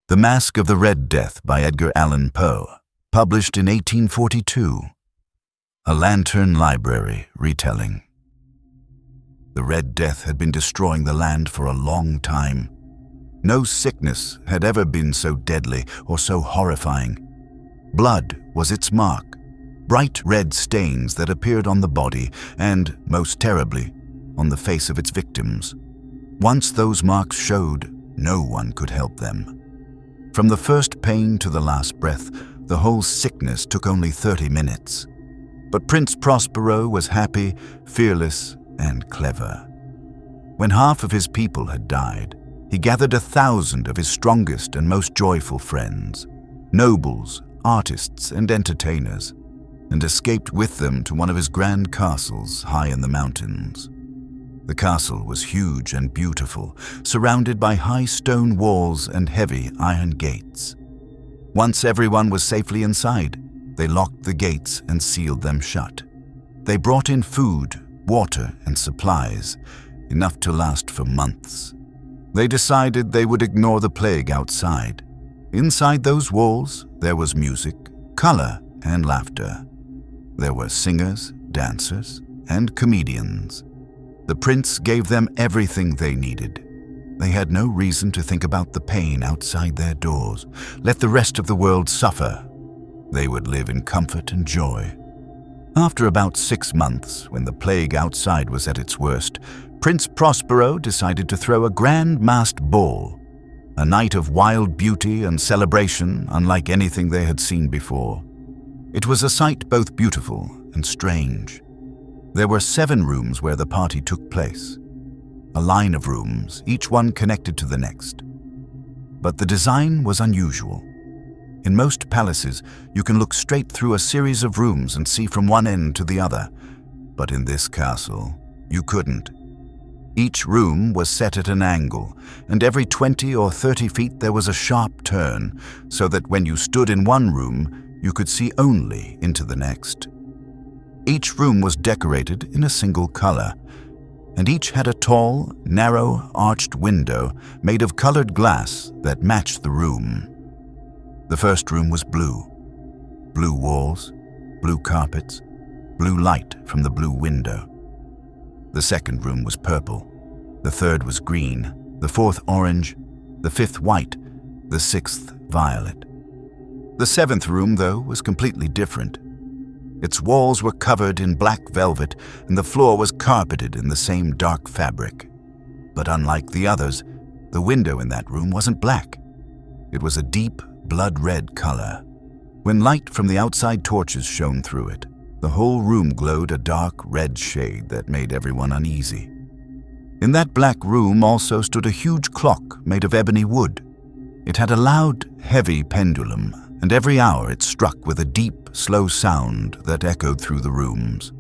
The Masque of the Red Death by Edgar Allan Poe, published in 1842. A Lantern Library retelling. The Red Death had been destroying the land for a long time. No sickness had ever been so deadly or so horrifying. Blood was its mark, bright red stains that appeared on the body and, most terribly, on the face of its victims. Once those marks showed, no one could help them. From the first pain to the last breath, the whole sickness took only 30 minutes. But Prince Prospero was happy, fearless, and clever. When half of his people had died, he gathered 1,000 of his strongest and most joyful friends, nobles, artists, and entertainers, and escaped with them to one of his grand castles high in the mountains. The castle was huge and beautiful, surrounded by high stone walls and heavy iron gates. Once everyone was safely inside, they locked the gates and sealed them shut. They brought in food, water, and supplies, enough to last for months. They decided they would ignore the plague outside. Inside those walls, there was music, color, and laughter. There were singers, dancers, and comedians. The prince gave them everything they needed. They had no reason to think about the pain outside their doors. Let the rest of the world suffer. They would live in comfort and joy. After about 6 months, when the plague outside was at its worst, Prince Prospero decided to throw a grand masked ball, a night of wild beauty and celebration unlike anything they had seen before. It was a sight both beautiful and strange. There were 7 rooms where the party took place, a line of rooms, each one connected to the next. But the design was unusual. In most palaces, you can look straight through a series of rooms and see from one end to the other, but in this castle, you couldn't. Each room was set at an angle, and every 20 or 30 feet there was a sharp turn, so that when you stood in one room, you could see only into the next. Each room was decorated in a single color, and each had a tall, narrow, arched window made of colored glass that matched the room. The first room was blue. Blue walls, blue carpets, blue light from the blue window. The second room was purple. The third was green, the fourth orange, the fifth white, the 6th violet. The 7th room, though, was completely different. Its walls were covered in black velvet, and the floor was carpeted in the same dark fabric. But unlike the others, the window in that room wasn't black. It was a deep, blood-red color. When light from the outside torches shone through it, the whole room glowed a dark red shade that made everyone uneasy. In that black room also stood a huge clock made of ebony wood. It had a loud, heavy pendulum, and every hour it struck with a deep, slow sound that echoed through the rooms.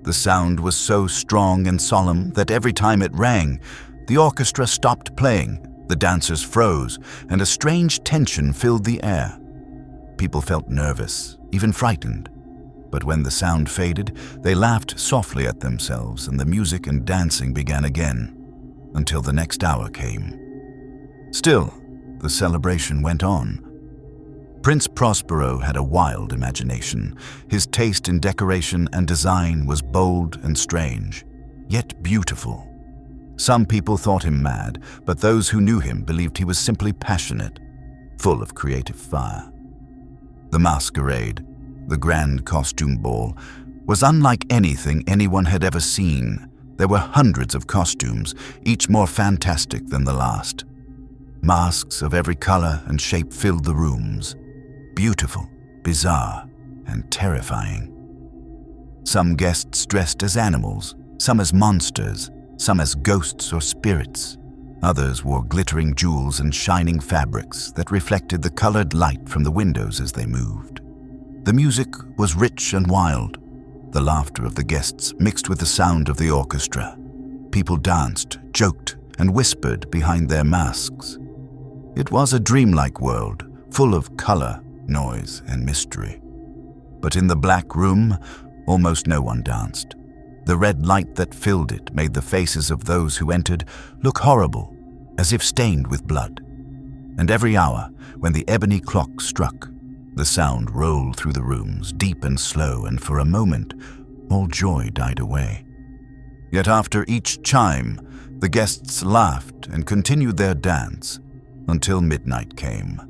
The sound was so strong and solemn that every time it rang, the orchestra stopped playing, the dancers froze, and a strange tension filled the air. People felt nervous, even frightened. But when the sound faded, they laughed softly at themselves, and the music and dancing began again, until the next hour came. Still, the celebration went on. Prince Prospero had a wild imagination. His taste in decoration and design was bold and strange, yet beautiful. Some people thought him mad, but those who knew him believed he was simply passionate, full of creative fire. The masquerade, the grand costume ball, was unlike anything anyone had ever seen. There were hundreds of costumes, each more fantastic than the last. Masks of every color and shape filled the rooms. Beautiful, bizarre, and terrifying. Some guests dressed as animals, some as monsters, some as ghosts or spirits. Others wore glittering jewels and shining fabrics that reflected the colored light from the windows as they moved. The music was rich and wild. The laughter of the guests mixed with the sound of the orchestra. People danced, joked, and whispered behind their masks. It was a dreamlike world, full of color, noise, and mystery. But in the black room, almost no one danced. The red light that filled it made the faces of those who entered look horrible, as if stained with blood. And every hour, when the ebony clock struck, the sound rolled through the rooms, deep and slow, and for a moment, all joy died away. Yet after each chime, the guests laughed and continued their dance until midnight came.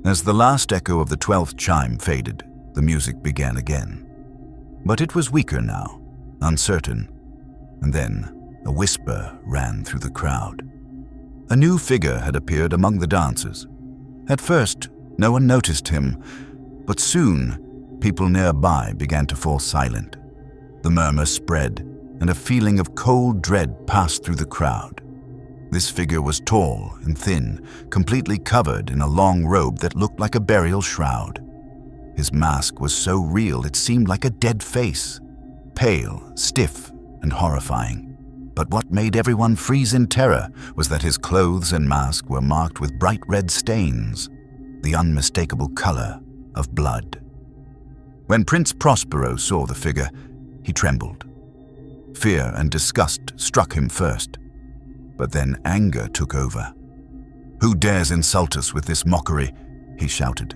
As the last echo of the 12th chime faded, the music began again. But it was weaker now, uncertain, and then a whisper ran through the crowd. A new figure had appeared among the dancers. At first, no one noticed him, but soon, people nearby began to fall silent. The murmur spread, and a feeling of cold dread passed through the crowd. This figure was tall and thin, completely covered in a long robe that looked like a burial shroud. His mask was so real it seemed like a dead face, pale, stiff, and horrifying. But what made everyone freeze in terror was that his clothes and mask were marked with bright red stains, the unmistakable color of blood. When Prince Prospero saw the figure, he trembled. Fear and disgust struck him first, but then anger took over. "Who dares insult us with this mockery?" he shouted.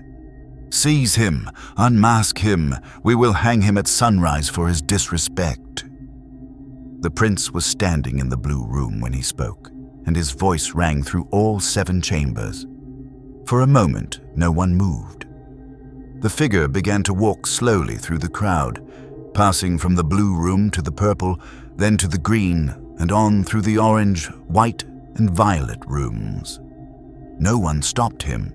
"Seize him! Unmask him! We will hang him at sunrise for his disrespect." The prince was standing in the blue room when he spoke, and his voice rang through all 7 chambers. For a moment, no one moved. The figure began to walk slowly through the crowd, passing from the blue room to the purple, then to the green, and on through the orange, white, and violet rooms. No one stopped him.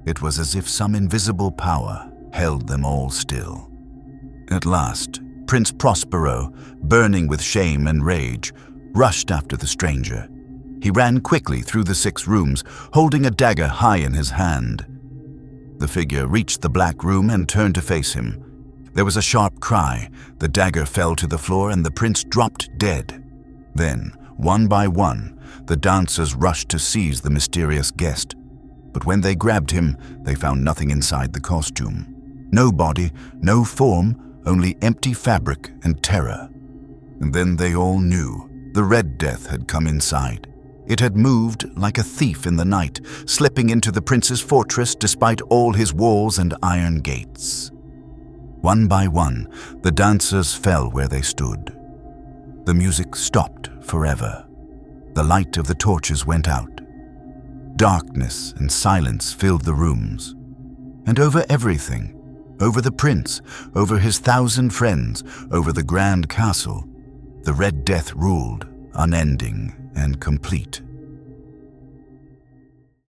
It was as if some invisible power held them all still. At last, Prince Prospero, burning with shame and rage, rushed after the stranger. He ran quickly through the 6 rooms, holding a dagger high in his hand. The figure reached the black room and turned to face him. There was a sharp cry, the dagger fell to the floor, and the prince dropped dead. Then, one by one, the dancers rushed to seize the mysterious guest. But when they grabbed him, they found nothing inside the costume. No body, no form, only empty fabric and terror. And then they all knew the Red Death had come inside. It had moved like a thief in the night, slipping into the prince's fortress despite all his walls and iron gates. One by one, the dancers fell where they stood. The music stopped forever. The light of the torches went out. Darkness and silence filled the rooms. And over everything, over the prince, over his 1,000 friends, over the grand castle, the Red Death ruled, unending and complete.